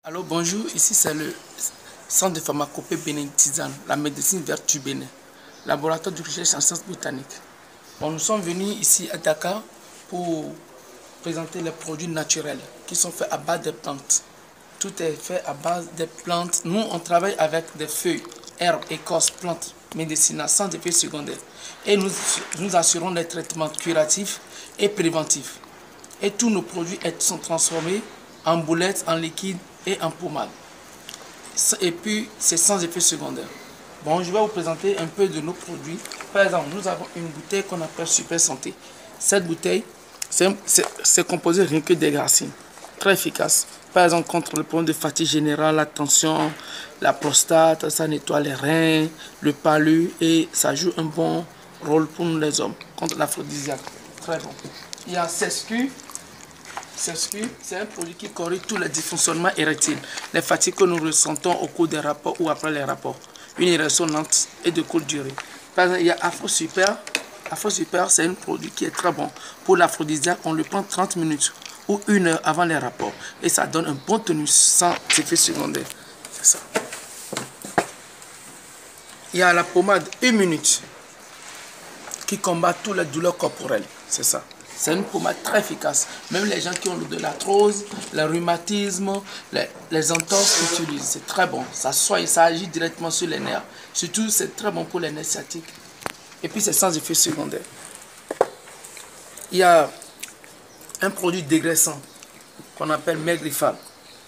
Alors bonjour, ici c'est le centre de pharmacopée bénédictine, la médecine verte du Bénin, laboratoire de recherche en sciences botaniques. Bon, nous sommes venus ici à Dakar pour présenter les produits naturels qui sont faits à base de plantes. Tout est fait à base de plantes. Nous, on travaille avec des feuilles, herbes, écorces, plantes médicinales sans effet secondaire. Et nous assurons des traitements curatifs et préventifs. Et tous nos produits sont transformés en boulettes, en liquide et en pommade. Et puis, c'est sans effet secondaire. Bon, je vais vous présenter un peu de nos produits. Par exemple, nous avons une bouteille qu'on appelle Super Santé. Cette bouteille, c'est composé rien que des racines. Très efficace. Par exemple, contre le problème de fatigue générale, la tension, la prostate, ça nettoie les reins, le palu et ça joue un bon rôle pour nous les hommes. Contre l'aphrodisiaque. Très bon. Il y a Sescu. C'est un produit qui corrige tous les dysfonctionnements érectiles, les fatigues que nous ressentons au cours des rapports ou après les rapports, une érection lente et de courte durée. Par exemple, il y a Afro Super. Afro Super, c'est un produit qui est très bon. Pour l'aphrodisiaque, on le prend 30 minutes ou 1 heure avant les rapports. Et ça donne un bon tonus sans effet secondaire. C'est ça. Il y a la pommade 1 minute qui combat toutes les douleurs corporelles. C'est ça. C'est une pommade très efficace. Même les gens qui ont de l'arthrose, le rhumatisme, les entorses utilisent. C'est très bon. Ça agit directement sur les nerfs. Surtout, c'est très bon pour les nerfs sciatiques. Et puis, c'est sans effet secondaire. Il y a un produit dégraissant qu'on appelle Maigrifal.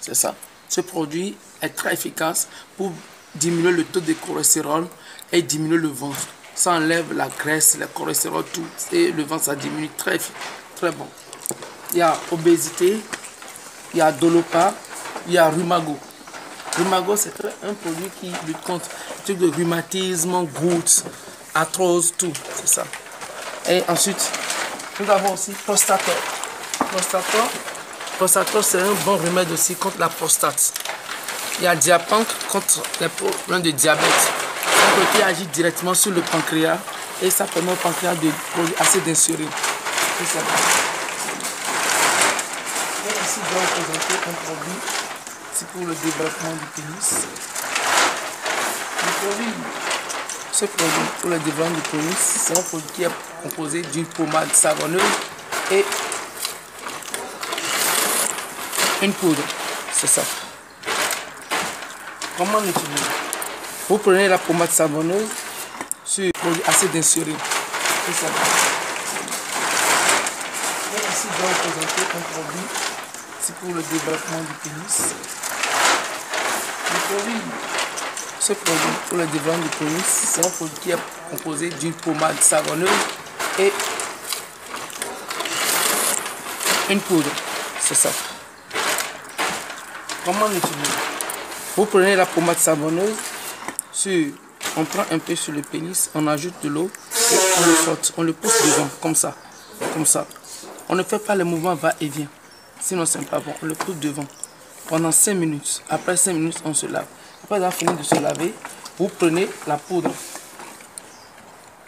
C'est ça. Ce produit est très efficace pour diminuer le taux de cholestérol et diminuer le ventre. Ça enlève la graisse, le cholestérol, tout. Et le ventre, ça diminue très bon. Il y a obésité, il y a Dolopa, il y a Rumago. Rumago, c'est un produit qui lutte contre le truc de rhumatisme, gouttes, arthrose, tout. C'est ça. Et ensuite, nous avons aussi Prostator. Prostator, c'est un bon remède aussi contre la prostate. Il y a Diapank contre les problèmes de diabète. C'est un produit qui agit directement sur le pancréas et ça permet au pancréas de produire assez d'insuline. Et ici, je vais vous présenter un produit. C'est pour le développement du pénis. Ce produit pour le développement du pénis, c'est un produit qui est composé d'une pommade savonneuse et une poudre. C'est ça. Comment l'utiliser? Vous prenez la pommade savonneuse sur produit assez d'insuline. Et ici, je vais vous présenter un produit. C'est pour le développement du pénis. Ce produit pour le développement du pénis, c'est un produit qui est composé d'une pommade savonneuse et une poudre. C'est ça. Comment l'utiliser? Vous prenez la pommade savonneuse, on prend un peu sur le pénis, on ajoute de l'eau et on le saute, on le pousse devant, comme ça. On ne fait pas le mouvement va-et-vient, sinon c'est pas bon. On le pousse devant pendant 5 minutes. Après 5 minutes, on se lave. Après avoir fini de se laver, vous prenez la poudre.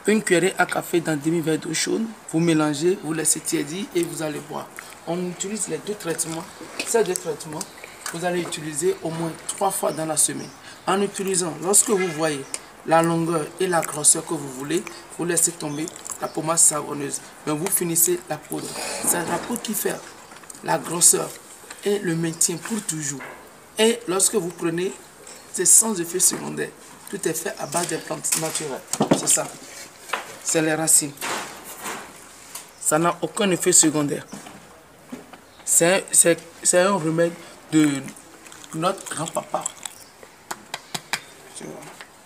Une cuillerée à café dans demi-verre d'eau chaude, vous mélangez, vous laissez tiédir et vous allez boire. On utilise les deux traitements. Ces deux traitements, vous allez utiliser au moins 3 fois dans la semaine. En utilisant, lorsque vous voyez la longueur et la grosseur que vous voulez, vous laissez tomber la pommade savonneuse. Mais vous finissez la poudre. C'est la poudre qui fait la grosseur et le maintien pour toujours. Et lorsque vous prenez, c'est sans effet secondaire. Tout est fait à base de plantes naturelles. C'est ça. C'est les racines. Ça n'a aucun effet secondaire. C'est un remède de notre grand-papa.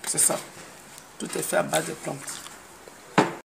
C'est ça. Tout est fait à base de plantes.